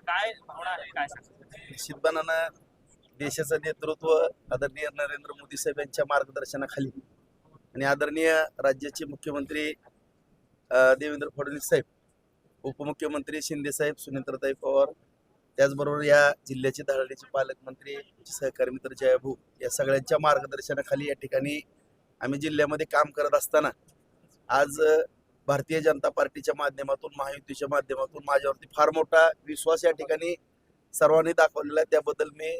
काय भावना आहे, काय सांगता? निश्चितपणानं देशाचं नेतृत्व आदरणीय नरेंद्र मोदी साहेब यांच्या मार्गदर्शनाखाली आणि आदरणीय राज्याचे मुख्यमंत्री देवेंद्र फडणवीस साहेब, उपमुख्यमंत्री शिंदे साहेब, सुनेत्रताई पवार, त्याचबरोबर या जिल्ह्याचे धडाडीचे पालकमंत्री, सहकारी मित्र जयाभाऊ या सगळ्यांच्या मार्गदर्शनाखाली या ठिकाणी आम्ही जिल्ह्यामध्ये काम करत असताना आज भारतीय जनता पार्टीच्या माध्यमातून, महायुतीच्या माध्यमातून माझ्यावरती फार मोठा विश्वास या ठिकाणी सर्वांनी दाखवलेला आहे. त्याबद्दल मी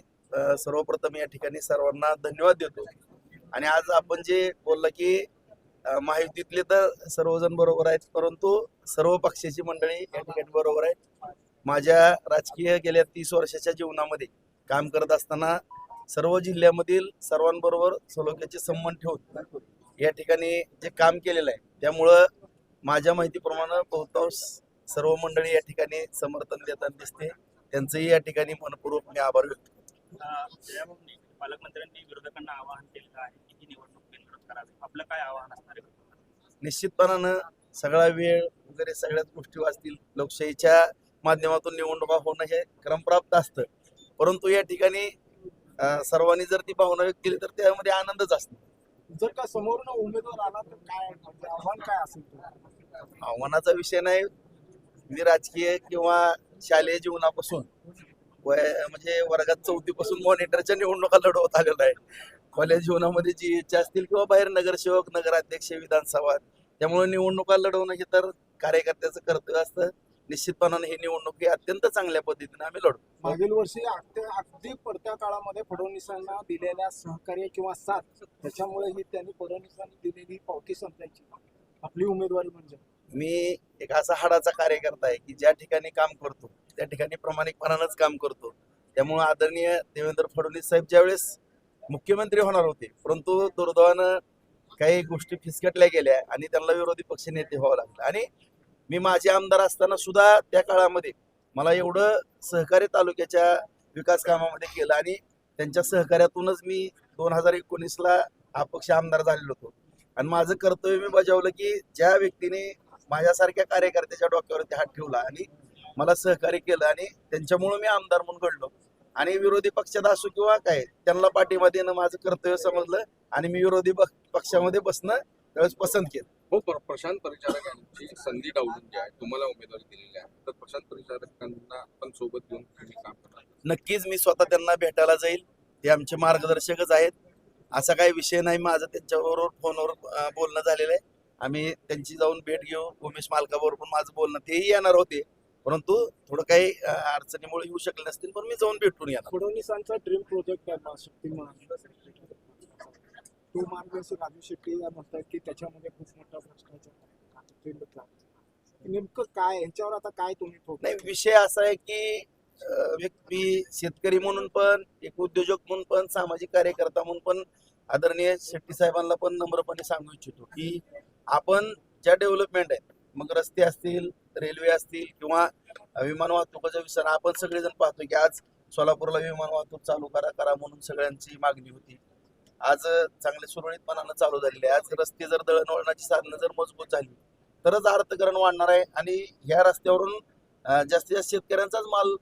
सर्वप्रथम या ठिकाणी सर्वांना धन्यवाद देतो. आणि आज आपण जे बोलला की महायुतीतले तर सर्वजण बरोबर आहेत, परंतु सर्व पक्षाची मंडळी या ठिकाणी बरोबर आहेत. माझ्या राजकीय गेल्या 30 वर्षाच्या जीवनामध्ये काम करत असताना सर्व जिल्ह्यामधील सर्वांबरोबर सलोख्याचे संबंध ठेवून या ठिकाणी जे काम केलेलं आहे, त्यामुळं माझ्या माहितीप्रमाणे बहुतांश सर्व मंडळी या ठिकाणी समर्थन देताना दिसते. त्यांचंही या ठिकाणी मनपूर्वक मी आभार व्यक्त करतो. जयाभाऊंनी पालकमंत्र्यांनी विरोधकांना आवाहन केलेलं आहे की ही निवडणूक बिनविरोध करावी. आपलं काय आवाहन असणार आहे? निश्चितपणानं सगळा वेळ वगैरे सगळ्याच गोष्टी वाचतील. लोकशाहीच्या माध्यमातून निवडणुका होणं हे क्रमप्राप्त असतं, परंतु या ठिकाणी सर्वांनी जर ती भावना व्यक्त केली तर त्यामध्ये आनंदच असतो. जर का समोरून उमेदवार आला तर काय म्हणजे आव्हान काय असेल? आव्हानाचा विषय नाही. मी राजकीय किंवा शालेय जीवनापासून म्हणजे वर्गात 4थी पासून मॉनिटरच्या निवडणुका लढवत आलेलो आहे. कॉलेज जीवनामध्ये जी इच्छा असतील किंवा बाहेर नगरसेवक, नगराध्यक्ष, विधानसभा, त्यामुळे निवडणुका लढवणं हे तर कार्यकर्त्याचं कर्तव्य असतं. निश्चितपणाने ही निवडणूक ही अत्यंत चांगल्या पद्धतीने आम्ही लढू. मागील वर्षी अगदी पडत्या काळामध्ये फडणवीसांना दिलेल्या सहकार्य किंवा साथ, त्याच्यामुळे ही त्यांनी फडणवीसांनी दिलेली पावती संपल्याची आपली उमेदवारी म्हणजे मी एक असा हाडाचा कार्यकर्ता आहे की ज्या ठिकाणी काम करतो त्या ठिकाणी प्रामाणिकपणानंच काम करतो. त्यामुळे आदरणीय देवेंद्र फडणवीस साहेब ज्यावेळेस मुख्यमंत्री होणार होते, परंतु दुर्दैवानं काही गोष्टी फिसकटल्या गेल्या आणि त्यांना विरोधी पक्ष नेते व्हावं लागलं. आणि मी माझे आमदार असताना सुद्धा त्या काळामध्ये मला एवढं सहकार्य तालुक्याच्या विकास कामामध्ये केलं आणि त्यांच्या सहकार्यातूनच मी 2019ला अपक्ष आमदार झालेलो होतो. आणि माझं कर्तव्य मी बजावलं की ज्या व्यक्तीने माझ्यासारख्या कार्यकर्त्याच्या डोक्यावरती हात ठेवला आणि मला सहकार्य केलं आणि त्यांच्यामुळे मी आमदार म्हणून घडलो आणि विरोधी पक्षात असो किंवा काय, त्यांना पाठिंबा देणं माझं कर्तव्य समजलं आणि मी विरोधी पक्षामध्ये बसणं त्यावेळेस पसंत केलं. हो, प्रशांत परिचारकांची संधी डावलून जी आहे तुम्हाला उमेदवारी दिलेली आहे, तर प्रशांत परिचारकांना पण सोबत घेऊन तुम्ही काम करणार? नक्कीच मी स्वतः त्यांना भेटायला जाईल. ते आमचे मार्गदर्शकच आहेत. असा काही विषय नाही. माझं त्यांच्याबरोबर फोनवर बोलणं झालेलं आहे. आम्ही त्यांची जाऊन भेट घेऊ. उमेश मालकाबरोबर पण माझं बोलणं, तेही येणार होते, परंतु थोडं काही अडचणीमुळे येऊ शकले नसतील, पण मी जाऊन भेटून येणार. फडणवीसांचा ड्रीम प्रोजेक्ट आहे शक्तिमान. तो मार्गदर्शक राजू शेट्टी या म्हणतात की त्याच्यामध्ये खूप मोठा भ्रष्टाचार. नेमकं काय ह्याच्यावर आता काय तुम्ही नाही, विषय असा आहे की व्यक्ती शेतकरी म्हणून पण, एक उद्योजक म्हणून पण, सामाजिक कार्यकर्ता म्हणून पण आदरणीय शेट्टी साहेबांना पण नम्रपणे सांगू इच्छितो की आपण ज्या डेव्हलपमेंट आहेत, मग रस्ते असतील, रेल्वे असतील किंवा विमान वाहतुकीचा विषय, आपण सगळेजण पाहतो की आज सोलापूरला विमान वाहतूक चालू करा म्हणून सगळ्यांची मागणी होती. आज चांगले सुरळीतपणानं चालू झालेले आहे. आज रस्ते जर, दळणवळणाची साधनं जर मजबूत झाली तरच अर्थकारण वाढणार आहे आणि ह्या रस्त्यावरून जास्तीत जास्त शेतकऱ्यांचाच माल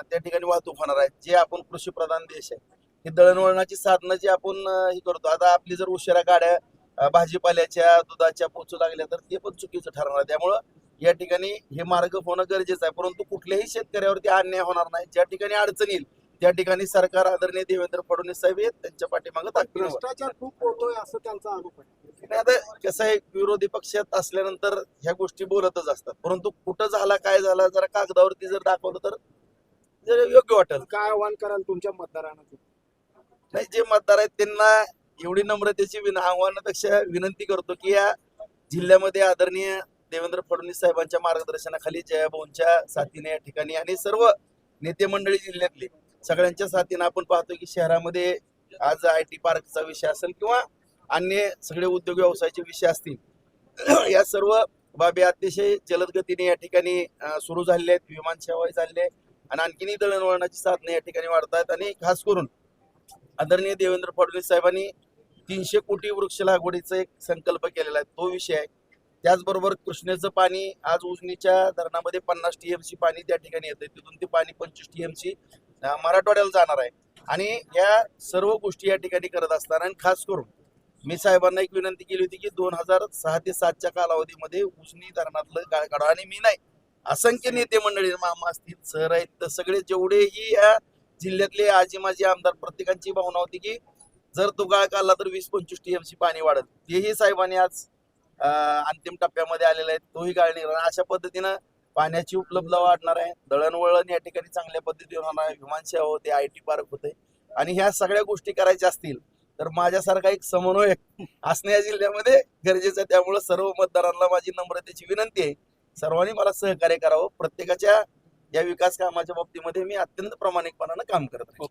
त्या ठिकाणी वाहतूक होणार आहे. जे आपण कृषी प्रधान देश आहे, ही दळणवळणाची साधनं जी आपण हे करतो, आता आपली जर उशिरा गाड्या भाजीपाल्याच्या, दुधाच्या पोचू लागल्या तर ते पण चुकीचं ठरणार आहे. त्यामुळं या ठिकाणी हे मार्ग होणं गरजेचं आहे, परंतु कुठल्याही शेतकऱ्यावरती अन्याय होणार नाही. ज्या ठिकाणी अडचण येईल त्या ठिकाणी सरकार आदरणीय देवेंद्र फडणवीस साहेब आहेत, त्यांच्या पाठीमागे ताकद. भ्रष्टाचार खूप होतोय असं त्यांचा आरोप आहे. आता कसं आहे, विरोधी पक्षात असल्यानंतर ह्या गोष्टी बोलतच असतात, परंतु कुठं झाला, काय झाला, जरा कागदावरती जर दाखवलं तर योग्य वाटेल. काय आव्हान कराल तुमच्या मतदारांना? नाही, जे मतदार आहेत त्यांना एवढी नम्रतेची आव्हानापेक्षा विनंती करतो की या जिल्ह्यामध्ये आदरणीय देवेंद्र फडणवीस साहेबांच्या मार्गदर्शनाखाली, जयाभाऊंच्या साथीने या ठिकाणी आणि सर्व नेते मंडळी जिल्ह्यातले सगळ्यांच्या साथीने आपण पाहतो की शहरामध्ये आज IT पार्कचा विषय असेल किंवा अन्य सगळे उद्योग व्यवसायाचे विषय असतील, या सर्व बाबी अतिशय जलद गतीने या ठिकाणी सुरू झालेले आहेत. विमान सेवा झालेली आहे आणि आणखीनही दळणवळणाची साधने या ठिकाणी वाढतात. आणि खास करून आदरणीय देवेंद्र फडणवीस साहेबांनी 300 कोटी वृक्ष लागवडीचा एक संकल्प केलेला आहे, तो विषय आहे. त्याचबरोबर कृष्णेचं पाणी आज उजनीच्या धरणामध्ये 50 TMC पाणी त्या ठिकाणी येतं, तिथून ते पाणी 25 TMC मराठवाड्याला जाणार आहे. आणि या सर्व गोष्टी या ठिकाणी करत असताना, आणि खास करून मी साहेबांना एक विनंती केली होती की 2006 ते 2007च्या कालावधीमध्ये उजनी धरणातलं गाळ काढा. आणि मी नाही, असंख्य नेते मंडळी, मामा असतील, सर आहेत, तर सगळे जेवढेही या जिल्ह्यातले आजी माजी आमदार, प्रत्येकांची भावना होती की जर तो गाळ काढला तर 20-25 TMC पाणी वाढत. तेही साहेबांनी आज अंतिम टप्प्यामध्ये आलेला आहे, तोही गाळ निघाला. अशा पद्धतीनं पाण्याची उपलब्धता वाढणार आहे, दळणवळण या ठिकाणी चांगल्या पद्धतीने होणार आहे, विमानसेवा होते, IT पार्क होते. आणि ह्या सगळ्या गोष्टी करायच्या असतील तर माझ्यासारखा एक समन्वयक असणे या जिल्ह्यामध्ये गरजेचं आहे. त्यामुळे सर्व मतदारांना माझी नम्रतेची विनंती आहे, सर्वांनी मला सहकार्य करावं. प्रत्येकाच्या या विकास कामाच्या बाबतीमध्ये मी अत्यंत प्रामाणिकपणानं काम करत आहे.